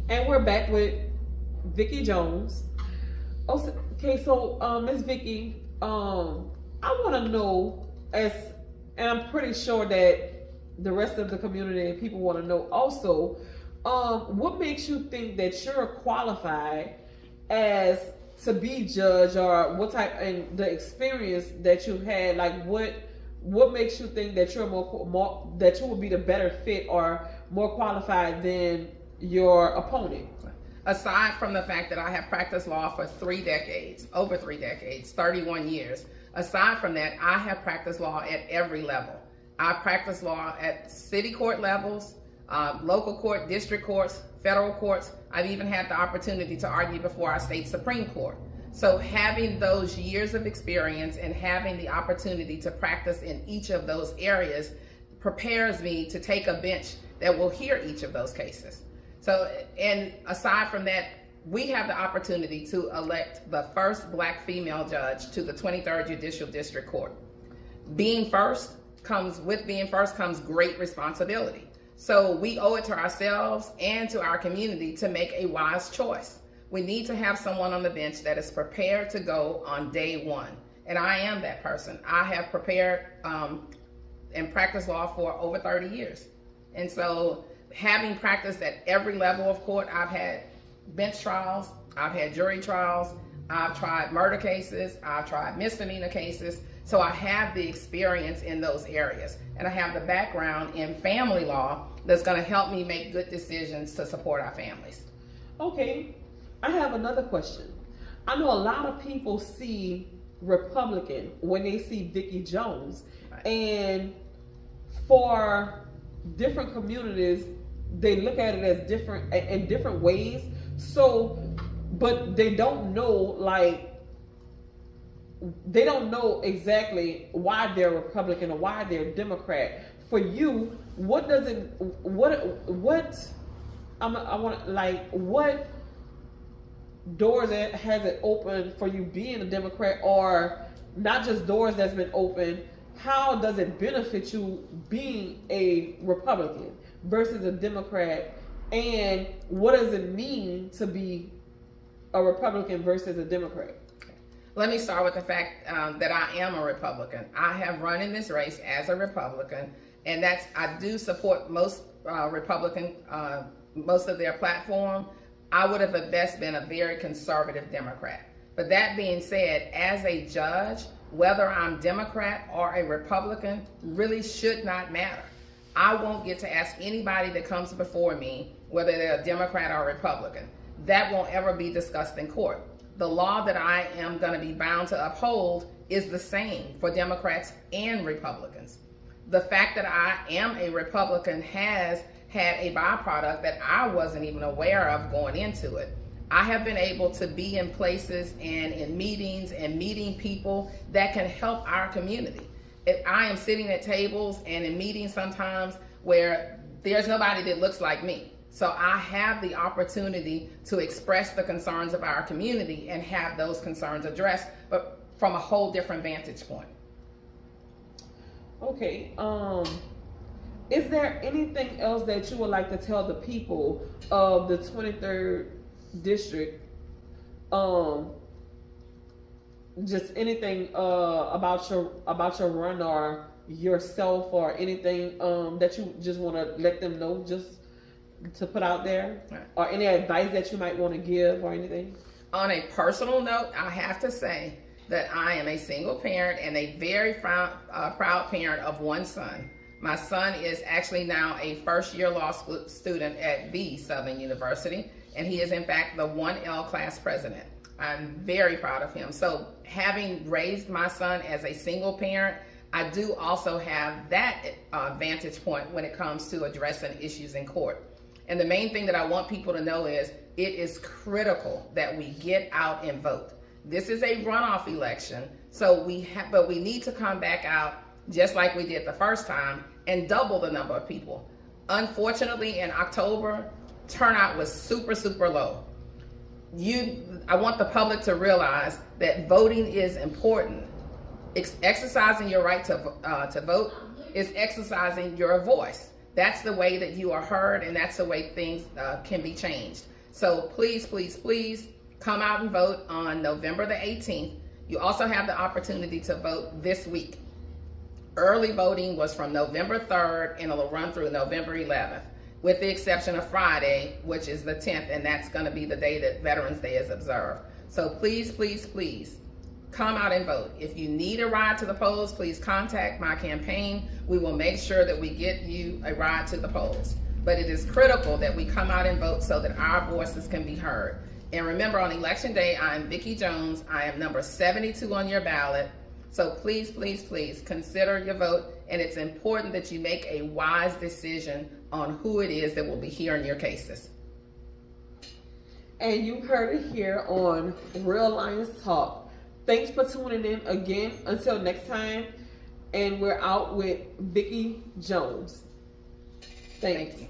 And we're back with Vicky Jones. Okay, so Miss Vicky, I want to know, and I'm pretty sure that the rest of the community and people want to know also, what makes you think that you're qualified as to be judge, or what type, and the experience that you've had, like what makes you think that you're more that you would be the better fit or more qualified than your opponent? Aside from the fact that I have practiced law for over 3 decades, 31 years, aside from that, I have practiced law at every level. I practice law at city court levels, local court, district courts, federal courts. I've even had the opportunity to argue before our state Supreme Court. So having those years of experience and having the opportunity to practice in each of those areas prepares me to take a bench that will hear each of those cases. So, and aside from that, we have the opportunity to elect the first Black female judge to the 23rd Judicial District Court. Being first comes great responsibility. So we owe it to ourselves and to our community to make a wise choice. We need to have someone on the bench that is prepared to go on day one. And I am that person. I have prepared and practiced law for over 30 years. And so having practiced at every level of court, I've had bench trials, I've had jury trials, I've tried murder cases, I've tried misdemeanor cases. So I have the experience in those areas. And I have the background in family law that's going to help me make good decisions to support our families. Okay, I have another question. I know a lot of people see Republican when they see Vicky Jones. Right. And for different communities, they look at it as different in different ways. So, but they don't know, they don't know exactly why they're Republican or why they're Democrat. For you, what does it, what doors has it opened for you being a Democrat, or not just doors that's been opened? How does it benefit you being a Republican versus a Democrat? And what does it mean to be a Republican versus a Democrat? Let me start with the fact that I am a Republican. I have run in this race as a Republican, and I do support most Republican, most of their platform. I would have at best been a very conservative Democrat. But that being said, as a judge, whether I'm Democrat or a Republican really should not matter. I won't get to ask anybody that comes before me whether they're a Democrat or a Republican. That won't ever be discussed in court. The law that I am going to be bound to uphold is the same for Democrats and Republicans. The fact that I am a Republican has had a byproduct that I wasn't even aware of going into it. I have been able to be in places and in meetings and meeting people that can help our community. If I am sitting at tables and in meetings sometimes where there's nobody that looks like me. So I have the opportunity to express the concerns of our community and have those concerns addressed, but from a whole different vantage point. Okay. Is there anything else that you would like to tell the people of the 23rd district? Just anything about your run or yourself, or anything that you just want to let them know, just to put out there, right? Or any advice that you might want to give or anything? On a personal note, I have to say that I am a single parent and a very proud parent of one son. My son is actually now a first-year law student at the Southern University, and he is in fact the 1L class president. I'm very proud of him. So having raised my son as a single parent, I do also have that vantage point when it comes to addressing issues in court. And the main thing that I want people to know is it is critical that we get out and vote. This is a runoff election, so but we need to come back out just like we did the first time and double the number of people. Unfortunately, in October, turnout was super, super low. I want the public to realize that voting is important. Exercising your right to vote is exercising your voice. That's the way that you are heard, and that's the way things can be changed. So please, please, please come out and vote on November the 18th. You also have the opportunity to vote this week. Early voting was from November 3rd and it'll run through November 11th, with the exception of Friday, which is the 10th, and that's going to be the day that Veterans Day is observed. So please, please, please come out and vote. If you need a ride to the polls, please contact my campaign. We will make sure that we get you a ride to the polls. But it is critical that we come out and vote so that our voices can be heard. And remember, on Election Day, I am Vicky Jones. I am number 72 on your ballot. So please, please, please consider your vote. And it's important that you make a wise decision on who it is that will be hearing your cases. And you heard it here on Real Lions Talk. Thanks for tuning in again. Until next time. And we're out with Vicky Jones. Thanks. Thank you.